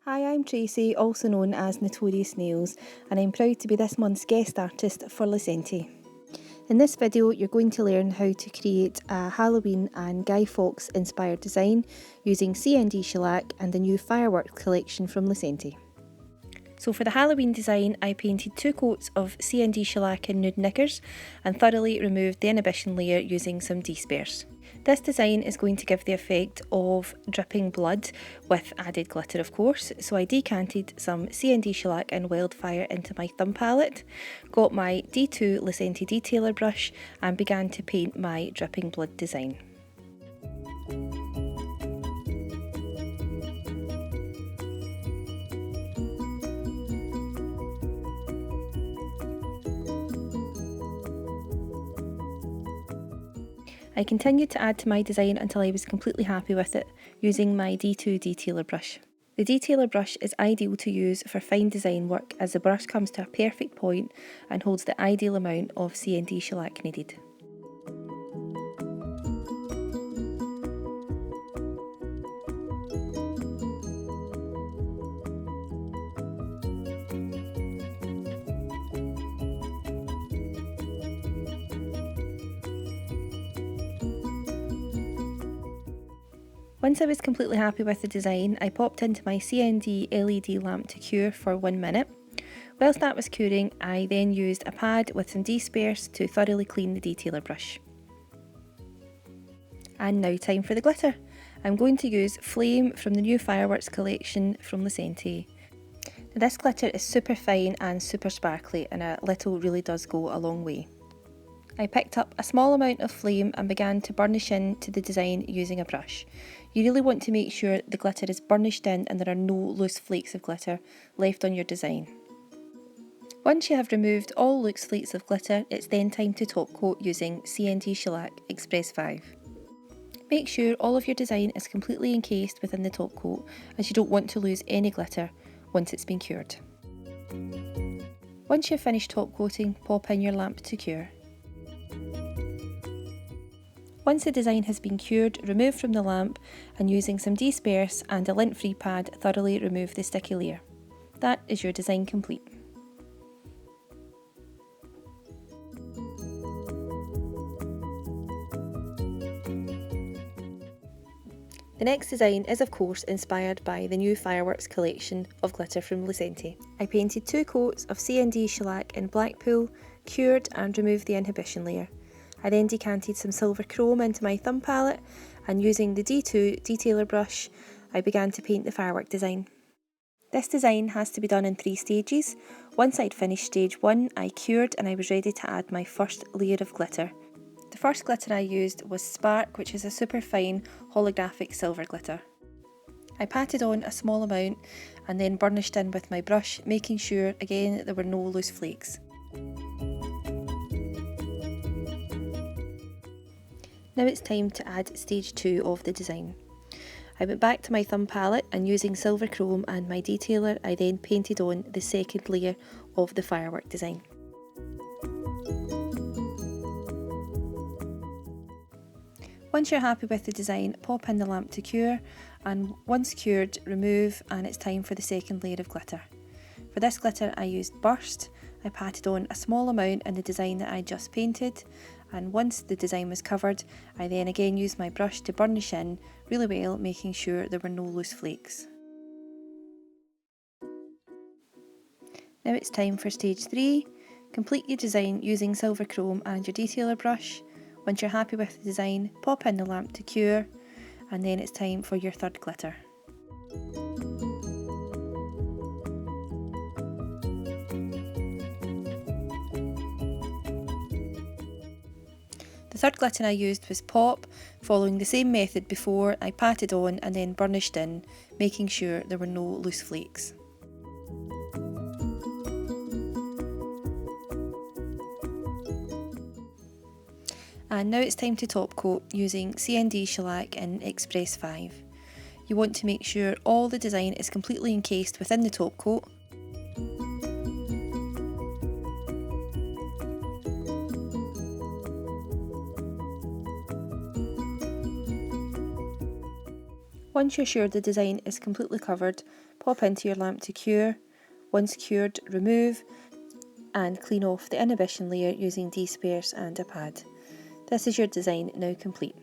Hi, I'm Tracy, also known as Notorious Nails, and I'm proud to be this month's guest artist for Lecenté. In this video, you're going to learn how to create a Halloween and Guy Fawkes inspired design using CND shellac and the new fireworks collection from Lecenté. So for the Halloween design, I painted 2 coats of CND shellac in nude knickers and thoroughly removed the inhibition layer using some disperse. This design is going to give the effect of dripping blood with added glitter, of course, so I decanted some CND shellac and wildfire into my thumb palette, got my D2 Lecenté detailer brush and began to paint my dripping blood design. I continued to add to my design until I was completely happy with it, using my D2 detailer brush. The detailer brush is ideal to use for fine design work as the brush comes to a perfect point and holds the ideal amount of CND shellac needed. Once I was completely happy with the design, I popped into my CND LED lamp to cure for 1 minute. Whilst that was curing, I then used a pad with some disperse to thoroughly clean the detailer brush. And now time for the glitter. I'm going to use Flame from the new fireworks collection from Lecenté. Now this glitter is super fine and super sparkly, and a little really does go a long way. I picked up a small amount of Flame and began to burnish into the design using a brush. You really want to make sure the glitter is burnished in and there are no loose flakes of glitter left on your design. Once you have removed all loose flakes of glitter, it's then time to top coat using CND Shellac Express 5. Make sure all of your design is completely encased within the top coat, as you don't want to lose any glitter once it's been cured. Once you've finished top coating, pop in your lamp to cure. Once the design has been cured, remove from the lamp and using some disperse and a lint-free pad, thoroughly remove the sticky layer. That is your design complete. The next design is of course inspired by the new fireworks collection of glitter from Lecenté. I painted 2 coats of CND shellac in Blackpool, cured and removed the inhibition layer. I then decanted some silver chrome into my thumb palette and using the D2 detailer brush I began to paint the firework design. This design has to be done in 3 stages. Once I'd finished stage 1 I cured and I was ready to add my first layer of glitter. The first glitter I used was Spark, which is a super fine holographic silver glitter. I patted on a small amount and then burnished in with my brush, making sure again that there were no loose flakes. Now it's time to add stage 2 of the design. I went back to my thumb palette and using silver chrome and my detailer I then painted on the second layer of the firework design. Once you're happy with the design, pop in the lamp to cure, and once cured, remove, and it's time for the second layer of glitter. For this glitter I used Burst. I patted on a small amount in the design that I just painted, and once the design was covered, I then again used my brush to burnish in really well, making sure there were no loose flakes. Now it's time for stage 3. Complete your design using silver chrome and your detailer brush. Once you're happy with the design, pop in the lamp to cure, and then it's time for your third glitter. The third glitter I used was Pop. Following the same method before, I patted on and then burnished in, making sure there were no loose flakes. And now it's time to top coat using CND Shellac in Express 5. You want to make sure all the design is completely encased within the top coat. Once you're sure the design is completely covered, pop into your lamp to cure. Once cured, remove and clean off the inhibition layer using despares and a pad. This is your design now complete.